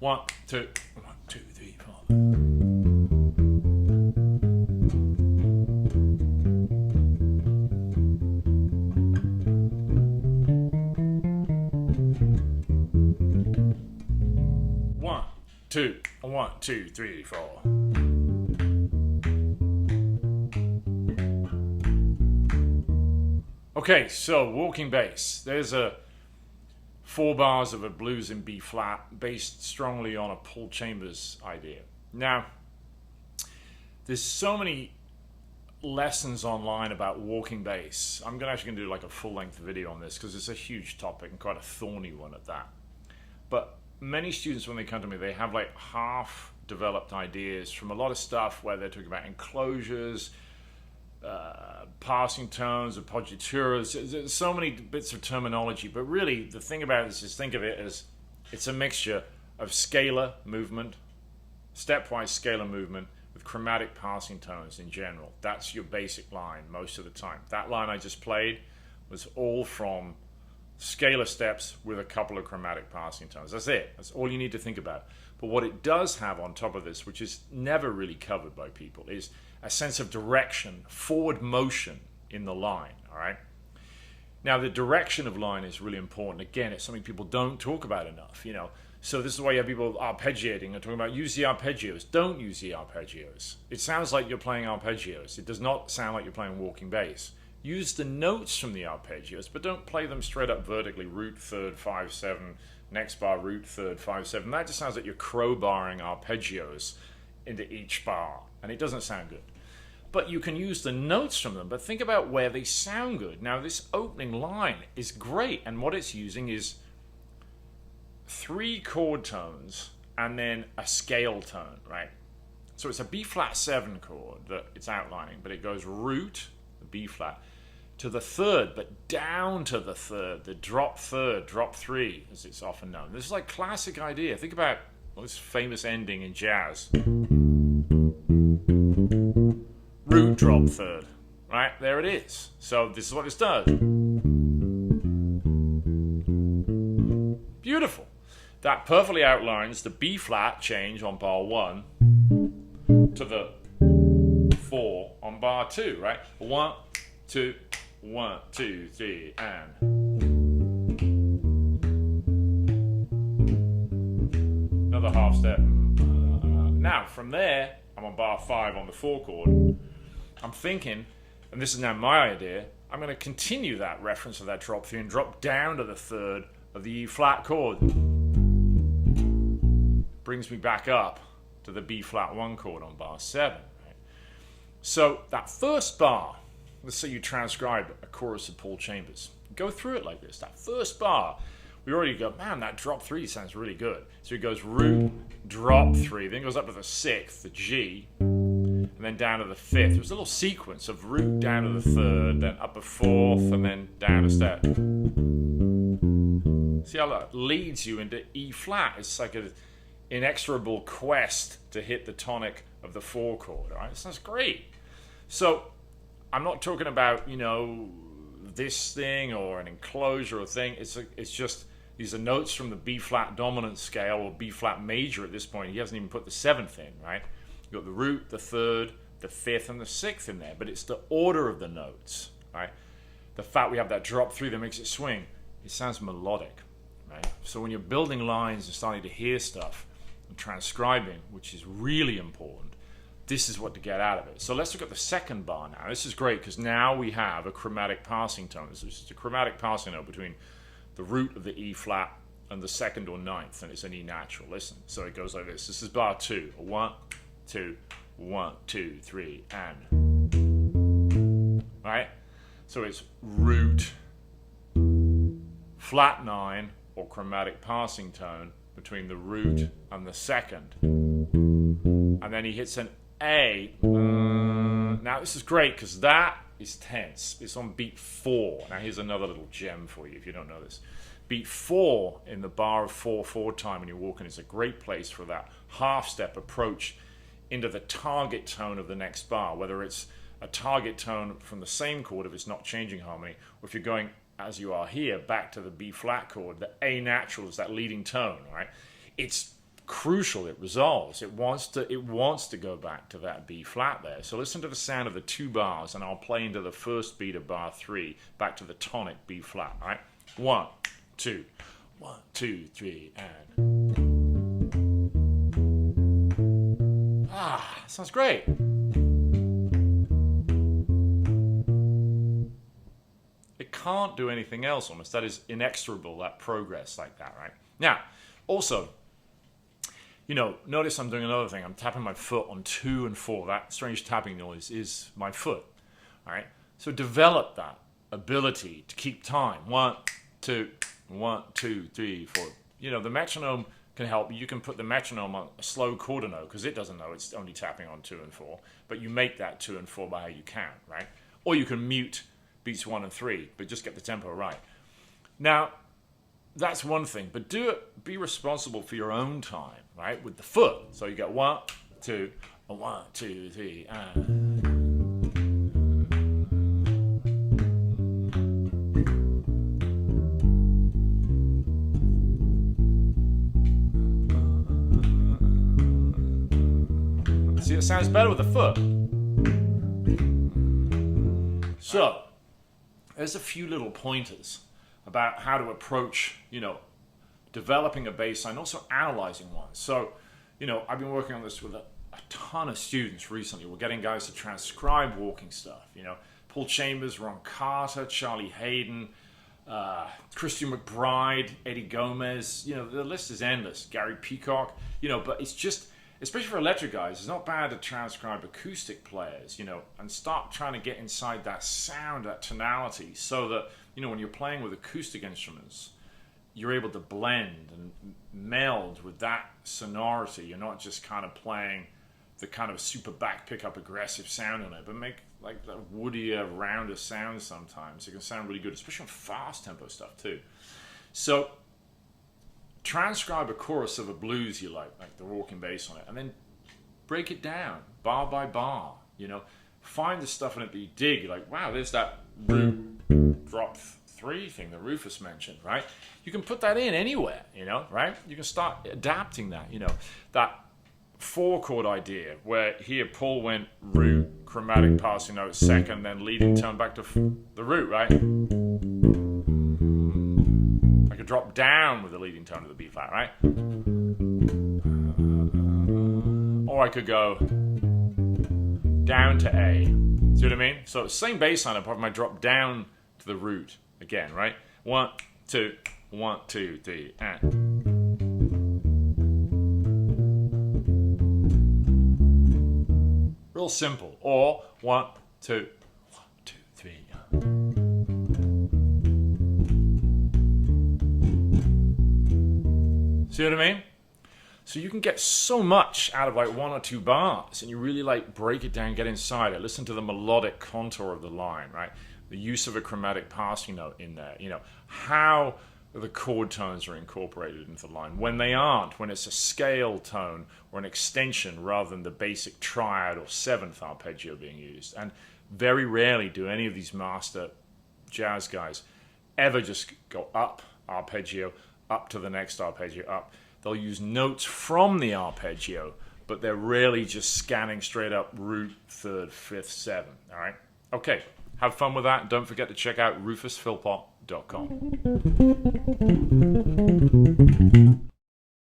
1, 2, 1, 2, 3, 4. One, two, 1, 2, 3, 4. Okay, so walking bass. There's 4 bars of a blues in B flat, based strongly on a Paul Chambers idea. Now, there's so many lessons online about walking bass. I'm actually going to do like a full-length video on this because it's a huge topic and quite a thorny one at that. But many students, when they come to me, they have like half-developed ideas from a lot of stuff where they're talking about enclosures, passing tones, appoggiaturas. There's so many bits of terminology, but really the thing about this is think of it as it's a mixture of scalar movement, stepwise scalar movement with chromatic passing tones in general. That's your basic line most of the time. That line I just played was all from scalar steps with a couple of chromatic passing tones. That's it. That's all you need to think about. But what it does have on top of this, which is never really covered by people, is a sense of direction, forward motion in the line, all right? Now, the direction of line is really important. Again, it's something people don't talk about enough, you know. So this is why you have people arpeggiating and talking about use the arpeggios. Don't use the arpeggios. It sounds like you're playing arpeggios. It does not sound like you're playing walking bass. Use the notes from the arpeggios, but don't play them straight up vertically, root, third, 5, 7, next bar, root, third, 5, 7. That just sounds like you're crowbarring arpeggios into each bar, and it doesn't sound good. But you can use the notes from them, but think about where they sound good. Now, this opening line is great, and what it's using is 3 chord tones and then a scale tone, right? So it's a B flat 7 chord that it's outlining, but it goes root, the B flat, to the third, but down to the third, the drop third, drop 3, as it's often known. This is like classic idea. Think about this famous ending in jazz. Root, drop third, right? There it is. So this is what this does. Beautiful. That perfectly outlines the B flat change on bar 1 to the 4 on bar 2, right? 1, 2, 1, 2, 3, and another half step. Now from there, I'm on bar 5 on the 4 chord. I'm thinking, and this is now my idea, I'm going to continue that reference of that drop 3 and drop down to the third of the E flat chord. Brings me back up to the B flat 1 chord on bar 7. Right? So that first bar, let's say you transcribe a chorus of Paul Chambers. Go through it like this. That first bar, we already go, man, that drop 3 sounds really good. So it goes root, drop 3, then goes up to the 6th, the G, and then down to the 5th. There's a little sequence of root down to the 3rd, then up a 4th, and then down a step. See how that leads you into E flat? It's like an inexorable quest to hit the tonic of the 4 chord. All right, so that's great. So I'm not talking about, you know, this thing or an enclosure or thing. It's just these are notes from the B flat dominant scale or B flat major at this point. He hasn't even put the 7th in, right? You've got the root, the 3rd, the 5th, and the 6th in there, but it's the order of the notes, right? The fact we have that drop 3 that makes it swing, it sounds melodic, right? So when you're building lines and starting to hear stuff and transcribing, which is really important, this is what to get out of it. So let's look at the second bar now. This is great because now we have a chromatic passing tone. This is a chromatic passing note between the root of the E flat and the 2nd or 9th, and it's an E natural. Listen, so it goes like this. This is bar 2. 1, 2, 1, 2, 3, and right. So it's root, flat 9 or chromatic passing tone between the root and the 2nd, and then he hits an A. Now this is great because that is tense. It's on beat 4. Now here's another little gem for you if you don't know this. Beat 4 in the bar of 4/4 time when you're walking is a great place for that half step approach into the target tone of the next bar, whether it's a target tone from the same chord if it's not changing harmony, or if you're going, as you are here, back to the B flat chord, the A natural is that leading tone, right? It's crucial. It resolves. It wants to go back to that B flat there. So listen to the sound of the 2 bars, and I'll play into the first beat of bar 3, back to the tonic B flat. All right, 1, 2, 1, 2, 3, and sounds great. It can't do anything else almost. That is inexorable, that progress like that, right? Now, also, notice I'm doing another thing. I'm tapping my foot on 2 and 4. That strange tapping noise is my foot, all right? So develop that ability to keep time. 1, 2, 1, 2, 3, 4. The metronome can help. You can put the metronome on a slow quarter note because it doesn't know it's only tapping on 2 and 4, but you make that 2 and 4 by how you count, right? Or you can mute beats 1 and 3, but just get the tempo right. Now, that's one thing, but be responsible for your own time, right? With the foot. So you get 1, 2, 1, 2, 3, and. See, it sounds better with the foot. So, there's a few little pointers about how to approach, developing a bass line, also analyzing one. So, I've been working on this with a ton of students recently. We're getting guys to transcribe walking stuff. Paul Chambers, Ron Carter, Charlie Hayden, Christian McBride, Eddie Gomez. The list is endless. Gary Peacock. But it's just, especially for electric guys, it's not bad to transcribe acoustic players, and start trying to get inside that sound, that tonality, so that, when you're playing with acoustic instruments, you're able to blend and meld with that sonority. You're not just kind of playing the kind of super back pickup aggressive sound on it, but make like that woodier, rounder sound sometimes. It can sound really good, especially on fast tempo stuff too. So transcribe a chorus of a blues you like the walking bass on it, and then break it down bar by bar. Find the stuff in it that you dig. You're like, wow, there's that root drop 3 thing that Rufus mentioned, right? You can put that in anywhere, right? You can start adapting that, that 4 chord idea where here Paul went root, chromatic passing note second, then leading tone back to the root, right? I could drop down with the leading tone of the B flat, right? Or I could go down to A. See what I mean? So same bass line, apart from I drop down to the root again, right? 1, 2, 1, 2, 3, and. Real simple. Or 1, 2, 1, 2, 3. See what I mean? So you can get so much out of like 1 or 2 bars, and you really break it down, get inside it, listen to the melodic contour of the line, right? The use of a chromatic passing note in there, how the chord tones are incorporated into the line. When they aren't, when it's a scale tone or an extension rather than the basic triad or 7th arpeggio being used. And very rarely do any of these master jazz guys ever just go up arpeggio, up to the next arpeggio, up. They'll use notes from the arpeggio, but they're rarely just scanning straight up root, 3rd, 5th, 7th, all right? Okay, have fun with that. Don't forget to check out rufusphilpot.com.